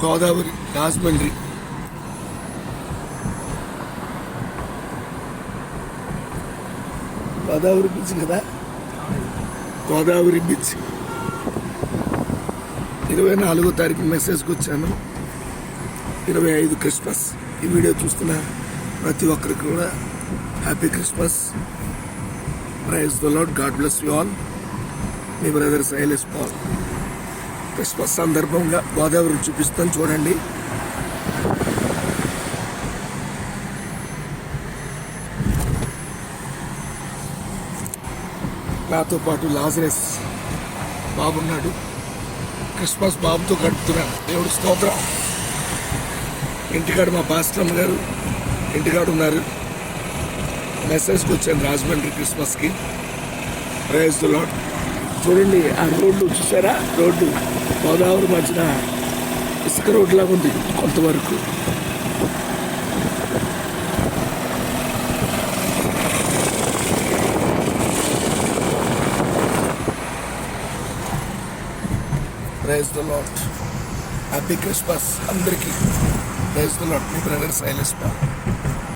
Godavari Rajahmundry. Godavari beach కదా, Godavari beach. 24వ తారీఖు మెసేజ్కి వచ్చాను. 25 క్రిస్మస్. ఈ వీడియో చూస్తున్న ప్రతి ఒక్కరికి కూడా happy Christmas. Praise the Lord. God bless you all. మీ బ్రదర్ సైలెస్ పాల్. క్రిస్మస్ సందర్భంగా గోదావరి చూపిస్తాను, చూడండి. నాతో పాటు లాజరస్ బాబున్నాడు. క్రిస్మస్ బాబుతో గడుపుతున్నాను. దేవుడు స్తోత్రం. ఇంటికాడ మా పాస్టమ్ గారు ఇంటికాడ ఉన్నారు. మెసేజ్కి వచ్చాను రాజమండ్రి క్రిస్మస్కి. Praise the Lord. చూడండి ఆ రోడ్డు చూసారా? రోడ్డు గోదావరి మధ్యన ఇసుక రోడ్లాగా ఉంది కొంతవరకు. Praise the Lord. Happy Christmas అందరికీ. Praise the Lord. మీ బ్రదర్ సైలెస్ పాల్.